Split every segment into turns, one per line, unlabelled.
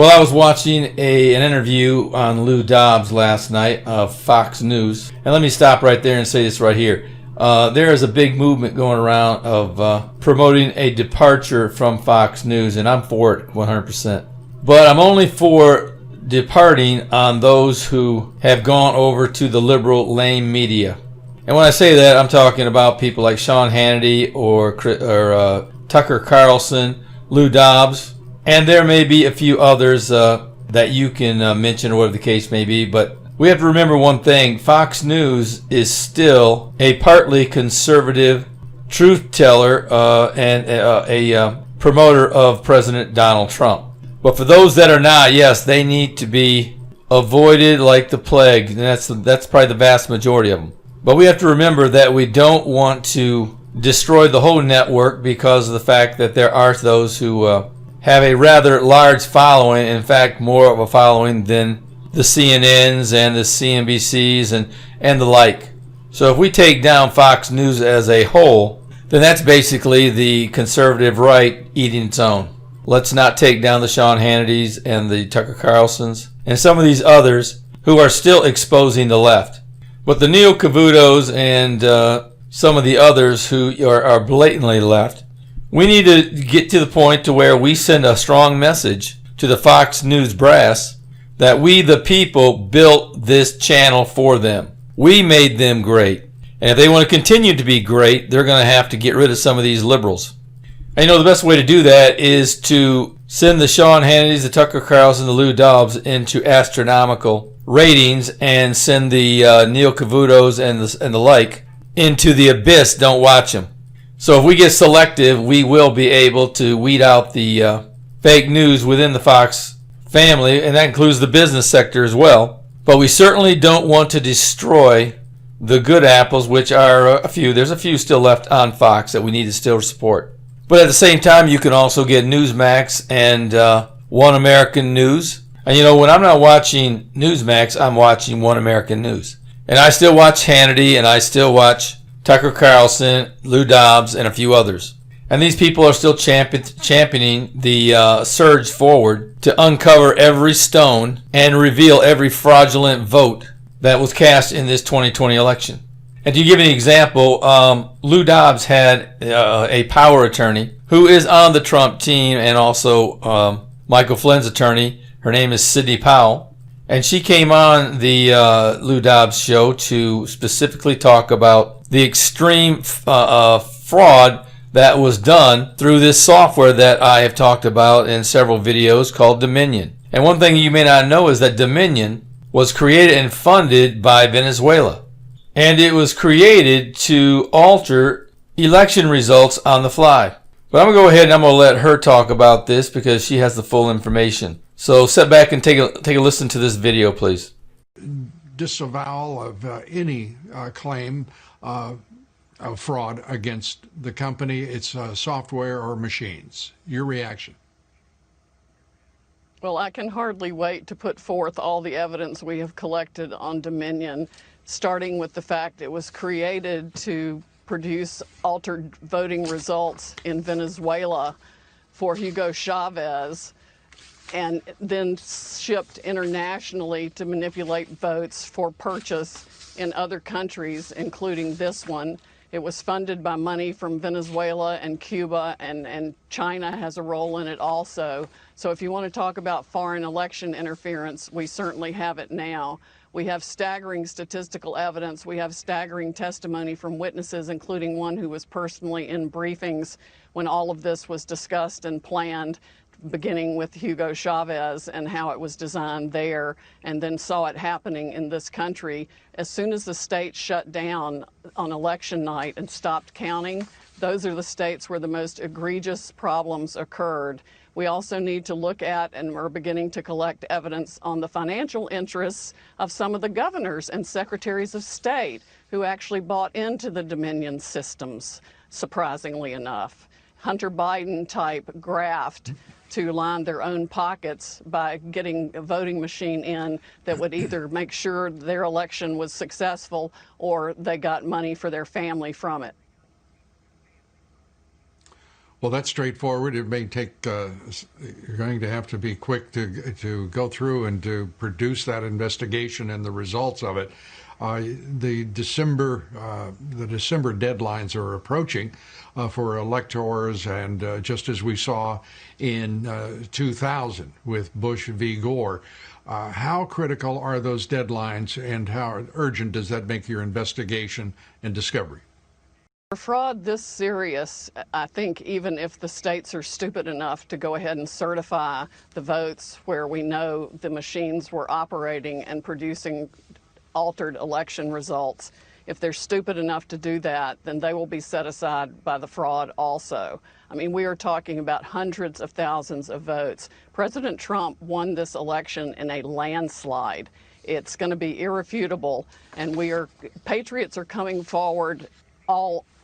Well, I was watching an interview on Lou Dobbs last night of Fox News. And let me stop right there and say this right here. There is a big movement going around of promoting a departure from Fox News, and I'm for it 100%. But I'm only for departing on those who have gone over to the liberal lame media. And when I say that, I'm talking about people like Sean Hannity or Tucker Carlson, Lou Dobbs, and there may be a few others that you can mention or whatever the case may be. But we have to remember one thing. Fox News is still a partly conservative truth teller and a promoter of President Donald Trump. But for those that are not, yes, they need to be avoided like the plague. And that's probably the vast majority of them. But we have to remember that we don't want to destroy the whole network because of the fact that there are those who have a rather large following, in fact, more of a following than the CNNs and the CNBCs and the like. So if we take down Fox News as a whole, then that's basically the conservative right eating its own. Let's not take down the Sean Hannitys and the Tucker Carlsons and some of these others who are still exposing the left. But the Neil Cavutos and some of the others who are blatantly left, we need to get to the point to where we send a strong message to the Fox News brass that we, the people, built this channel for them. We made them great. And if they want to continue to be great, they're going to have to get rid of some of these liberals. And the best way to do that is to send the Sean Hannitys, the Tucker Carlson, the Lou Dobbs into astronomical ratings and send the Neil Cavutos and the like into the abyss. Don't watch them. So if we get selective, we will be able to weed out the fake news within the Fox family, and that includes the business sector as well. But we certainly don't want to destroy the good apples, which are a few. There's a few still left on Fox that we need to still support. But at the same time, you can also get Newsmax and One American News. And when I'm not watching Newsmax, I'm watching One American News. And I still watch Hannity, and I still watch Tucker Carlson, Lou Dobbs, and a few others. And these people are still championing the surge forward to uncover every stone and reveal every fraudulent vote that was cast in this 2020 election. And to give an example, Lou Dobbs had a power attorney who is on the Trump team and also Michael Flynn's attorney. Her name is Sidney Powell. And she came on the Lou Dobbs show to specifically talk about the extreme fraud that was done through this software that I have talked about in several videos called Dominion. And one thing you may not know is that Dominion was created and funded by Venezuela. And it was created to alter election results on the fly. But I'm going to go ahead and I'm going to let her talk about this because she has the full information. So sit back and take a listen to this video, please.
Disavowal of any claim of fraud against the company, its software or machines. Your reaction?
Well, I can hardly wait to put forth all the evidence we have collected on Dominion, starting with the fact it was created to produce altered voting results in Venezuela for Hugo Chavez, and then shipped internationally to manipulate votes for purchase in other countries, including this one. It was funded by money from Venezuela and Cuba, and China has a role in it also. So if you want to talk about foreign election interference, we certainly have it now. We have staggering statistical evidence. We have staggering testimony from witnesses, including one who was personally in briefings when all of this was discussed and planned, beginning with Hugo Chavez and how it was designed there, and then saw it happening in this country. As soon as the state shut down on election night and stopped counting, those are the states where the most egregious problems occurred. We also need to look at, and we're beginning to collect evidence on the financial interests of some of the governors and secretaries of state who actually bought into the Dominion systems, surprisingly enough. Hunter Biden type graft to line their own pockets by getting a voting machine in that would either make sure their election was successful or they got money for their family from it.
Well, that's straightforward. It may take, you're going to have to be quick to go through and to produce that investigation and the results of it. The December deadlines are approaching for electors, and just as we saw in 2000 with Bush v. Gore. How critical are those deadlines, and how urgent does that make your investigation and discovery?
For fraud this serious, I think even if the states are stupid enough to go ahead and certify the votes where we know the machines were operating and producing altered election results, if they're stupid enough to do that, then they will be set aside by the fraud also. I mean, we are talking about hundreds of thousands of votes. President Trump won this election in a landslide. It's going to be irrefutable, and patriots are coming forward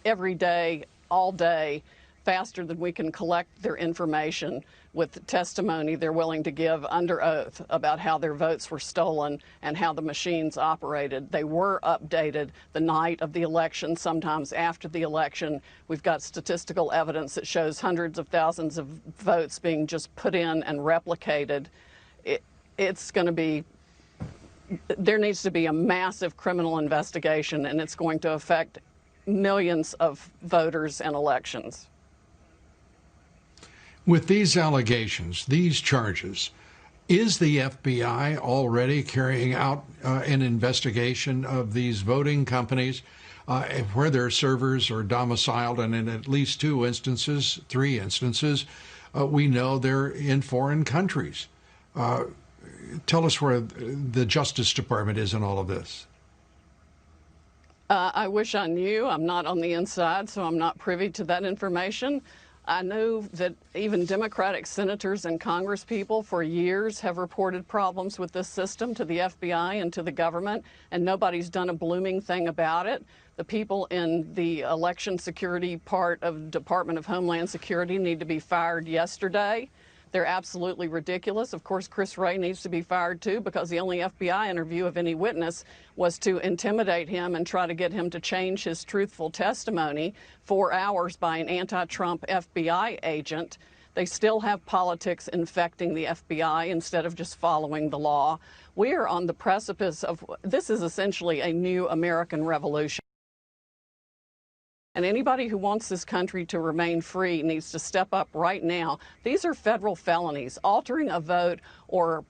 every day, all day, faster than we can collect their information with testimony they're willing to give under oath about how their votes were stolen and how the machines operated. They were updated the night of the election, sometimes after the election. We've got statistical evidence that shows hundreds of thousands of votes being just put in and replicated. It's going to be, there needs to be a massive criminal investigation, and it's going to affect millions of voters and elections.
With these allegations, these charges, is the FBI already carrying out an investigation of these voting companies where their servers are domiciled, and in at least three instances, we know they're in foreign countries? Tell us where the Justice Department is in all of this.
I wish I knew. I'm not on the inside, so I'm not privy to that information. I know that even Democratic senators and congresspeople for years have reported problems with this system to the FBI and to the government, and nobody's done a blooming thing about it. The people in the election security part of the Department of Homeland Security need to be fired yesterday. They're absolutely ridiculous. Of course, Chris Wray needs to be fired too, because the only FBI interview of any witness was to intimidate him and try to get him to change his truthful testimony 4 hours by an anti-Trump FBI agent. They still have politics infecting the FBI instead of just following the law. We are on the precipice of, this is essentially a new American revolution. And anybody who wants this country to remain free needs to step up right now. These are federal felonies. Altering a vote or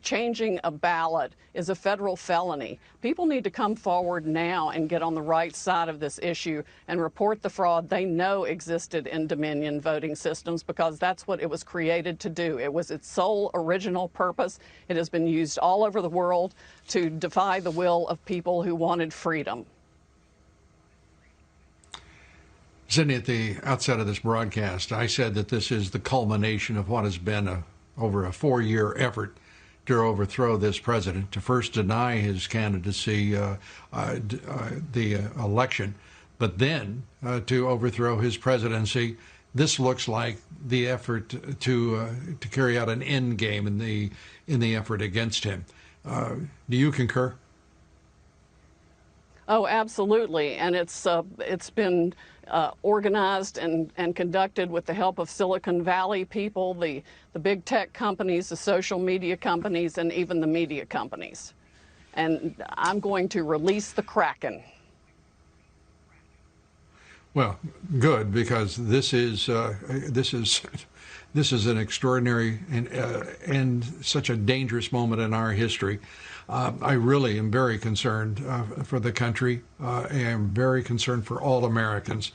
changing a ballot is a federal felony. People need to come forward now and get on the right side of this issue and report the fraud they know existed in Dominion voting systems, because that's what it was created to do. It was its sole original purpose. It has been used all over the world to defy the will of people who wanted freedom.
Sidney, at the outset of this broadcast, I said that this is the culmination of what has been over a 4-year effort to overthrow this president, to first deny his candidacy, the election, but then to overthrow his presidency. This looks like the effort to carry out an end game in the effort against him. Do you concur?
Oh, absolutely, and it's been organized and conducted with the help of Silicon Valley people, the big tech companies, the social media companies, and even the media companies. And I'm going to release the Kraken.
Well, good, because this is an extraordinary and such a dangerous moment in our history. I really am very concerned for the country. I am very concerned for all Americans.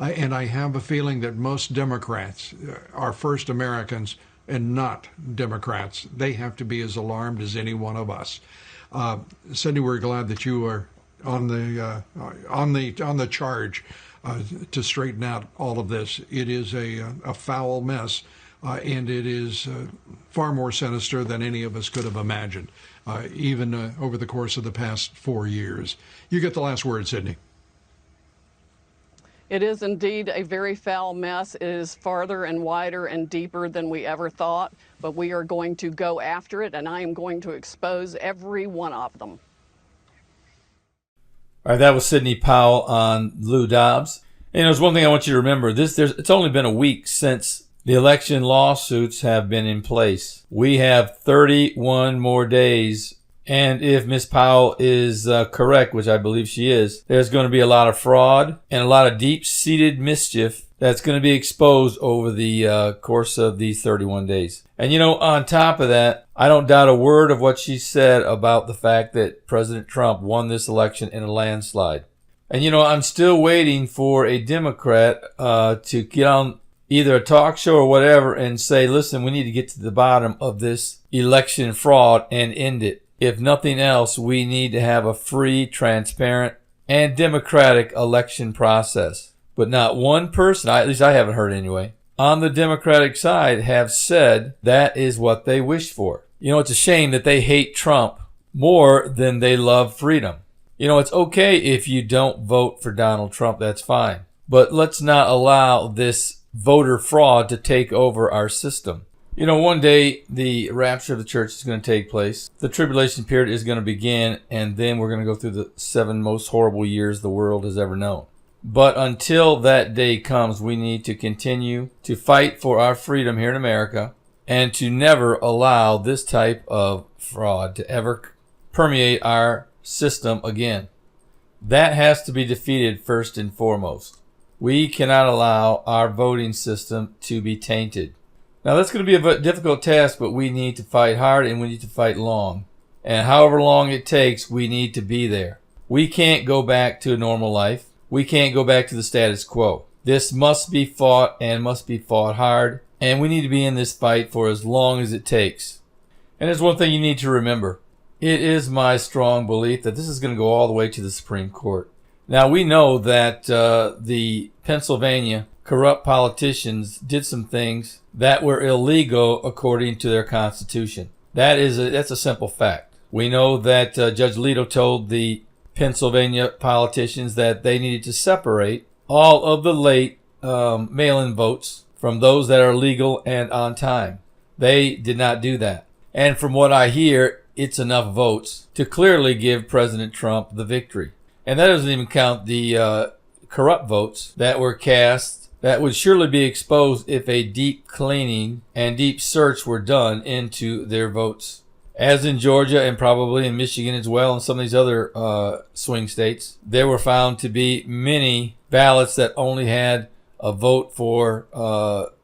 And I have a feeling that most Democrats are first Americans and not Democrats. They have to be as alarmed as any one of us. Sidney, we're glad that you are on the charge to straighten out all of this. It is a foul mess. And it is far more sinister than any of us could have imagined, even over the course of the past 4 years. You get the last word, Sidney.
It is indeed a very foul mess. It is farther and wider and deeper than we ever thought, but we are going to go after it, and I am going to expose every one of them.
All right, that was Sidney Powell on Lou Dobbs. And there's one thing I want you to remember. It's only been a week since the election lawsuits have been in place. We have 31 more days. And if Ms. Powell is correct, which I believe she is, there's going to be a lot of fraud and a lot of deep-seated mischief that's going to be exposed over the course of these 31 days. And on top of that, I don't doubt a word of what she said about the fact that President Trump won this election in a landslide. And I'm still waiting for a Democrat to get on either a talk show or whatever and say, listen, we need to get to the bottom of this election fraud and end it. If nothing else, we need to have a free, transparent, and democratic election process. But not one person, at least I haven't heard anyway, on the Democratic side have said that is what they wish for. It's a shame that they hate Trump more than they love freedom. It's okay if you don't vote for Donald Trump, that's fine. But let's not allow this voter fraud to take over our system. One day the rapture of the church is going to take place. The tribulation period is going to begin, and then we're going to go through the 7 most horrible years the world has ever known. But until that day comes, we need to continue to fight for our freedom here in America and to never allow this type of fraud to ever permeate our system again. That has to be defeated first and foremost. We cannot allow our voting system to be tainted. Now, that's going to be a difficult task, but we need to fight hard and we need to fight long. And however long it takes, we need to be there. We can't go back to a normal life. We can't go back to the status quo. This must be fought and must be fought hard. And we need to be in this fight for as long as it takes. And there's one thing you need to remember. It is my strong belief that this is going to go all the way to the Supreme Court. Now, we know that the Pennsylvania corrupt politicians did some things that were illegal according to their constitution. That's a simple fact. We know that Judge Alito told the Pennsylvania politicians that they needed to separate all of the late mail-in votes from those that are legal and on time. They did not do that. And from what I hear, it's enough votes to clearly give President Trump the victory. And that doesn't even count the corrupt votes that were cast that would surely be exposed if a deep cleaning and deep search were done into their votes. As in Georgia and probably in Michigan as well and some of these other swing states, there were found to be many ballots that only had a vote for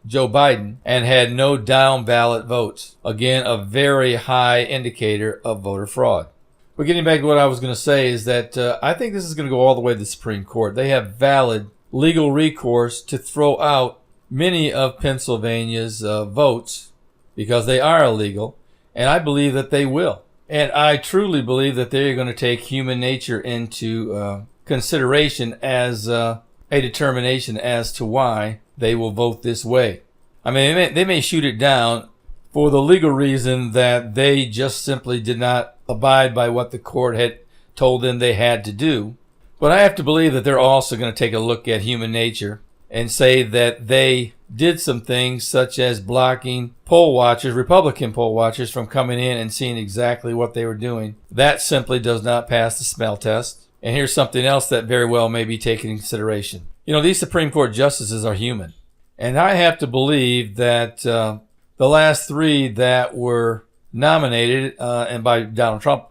Joe Biden and had no down ballot votes. Again, a very high indicator of voter fraud. But getting back to what I was going to say is that I think this is going to go all the way to the Supreme Court. They have valid legal recourse to throw out many of Pennsylvania's votes because they are illegal, and I believe that they will. And I truly believe that they're going to take human nature into consideration as a determination as to why they will vote this way. I mean, they may shoot it down for the legal reason that they just simply did not abide by what the court had told them they had to do. But I have to believe that they're also going to take a look at human nature and say that they did some things such as blocking poll watchers, Republican poll watchers, from coming in and seeing exactly what they were doing. That simply does not pass the smell test. And here's something else that very well may be taken into consideration. These Supreme Court justices are human. And I have to believe that the last 3 that were nominated and by Donald Trump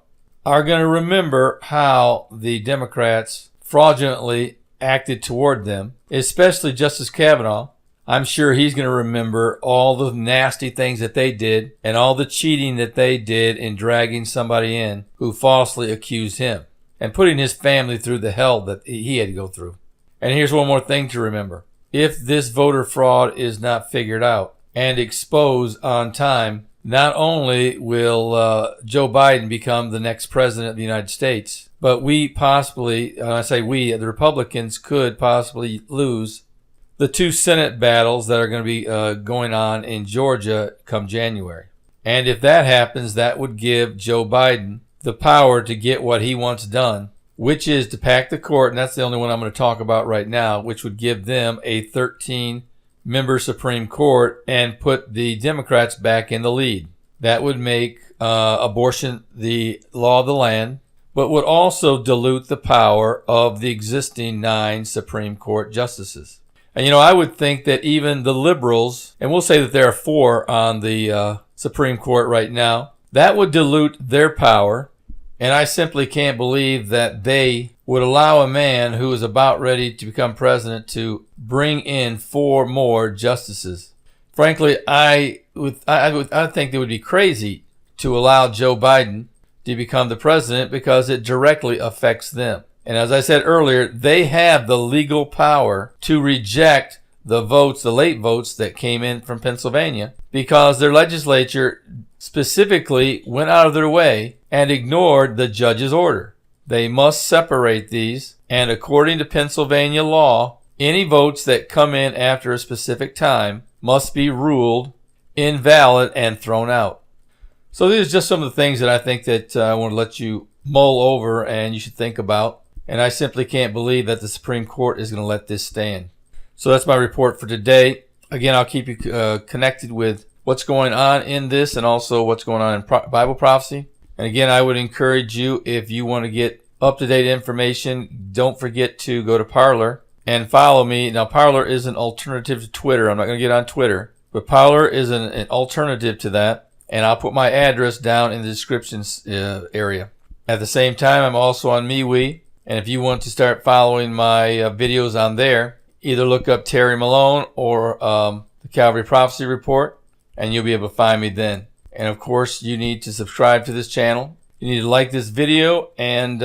are going to remember how the Democrats fraudulently acted toward them, especially Justice Kavanaugh. I'm sure he's going to remember all the nasty things that they did and all the cheating that they did in dragging somebody in who falsely accused him and putting his family through the hell that he had to go through. And here's one more thing to remember. If this voter fraud is not figured out and exposed on time, not only will Joe Biden become the next president of the United States, but we possibly, I say we, the Republicans could possibly lose the 2 Senate battles that are going to be going on in Georgia come January. And if that happens, that would give Joe Biden the power to get what he wants done, which is to pack the court, and that's the only one I'm going to talk about right now, which would give them a 13-member Supreme Court and put the Democrats back in the lead. That would make abortion the law of the land, but would also dilute the power of the existing 9 Supreme Court justices. And I would think that even the liberals, and we'll say that there are 4 on the Supreme Court right now, that would dilute their power. And I simply can't believe that they would allow a man who is about ready to become president to bring in 4 more justices. Frankly, I think they would be crazy to allow Joe Biden to become the president because it directly affects them. And as I said earlier, they have the legal power to reject the votes, the late votes that came in from Pennsylvania, because their legislature specifically went out of their way and ignored the judge's order. They must separate these, and according to Pennsylvania law, any votes that come in after a specific time must be ruled invalid and thrown out. So these are just some of the things that I think that I want to let you mull over and you should think about. And I simply can't believe that the Supreme Court is going to let this stand. So that's my report for today. Again, I'll keep you connected with what's going on in this and also what's going on in Bible prophecy. And again, I would encourage you, if you want to get up-to-date information, don't forget to go to Parler and follow me. Now, Parler is an alternative to Twitter. I'm not going to get on Twitter, but Parler is an alternative to that. And I'll put my address down in the description area. At the same time, I'm also on MeWe. And if you want to start following my videos on there, either look up Terry Malone or the Calvary Prophecy Report, and you'll be able to find me then. And of course, you need to subscribe to this channel. You need to like this video, and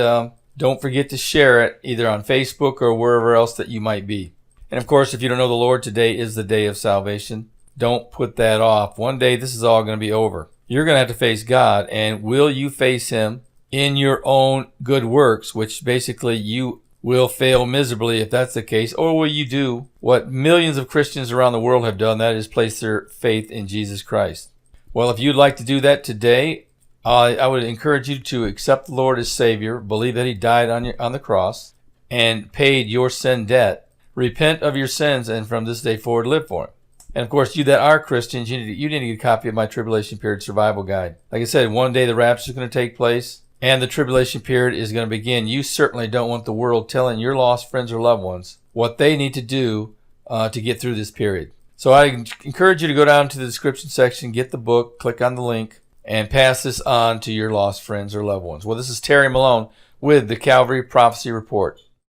don't forget to share it either on Facebook or wherever else that you might be. And of course, if you don't know the Lord, today is the day of salvation. Don't put that off. One day, this is all going to be over. You're going to have to face God, and will you face Him in your own good works, which basically you will fail miserably if that's the case, or will you do what millions of Christians around the world have done, that is place their faith in Jesus Christ? Well, if you'd like to do that today, I would encourage you to accept the Lord as Savior, believe that He died on the cross and paid your sin debt, repent of your sins, and from this day forward live for Him. And of course, you that are Christians, you need to get a copy of my Tribulation Period Survival Guide. Like I said, one day the rapture is going to take place and the tribulation period is going to begin. You certainly don't want the world telling your lost friends or loved ones what they need to do to get through this period. So I encourage you to go down to the description section, get the book, click on the link, and pass this on to your lost friends or loved ones. Well, this is Terry Malone with the Calvary Prophecy Report.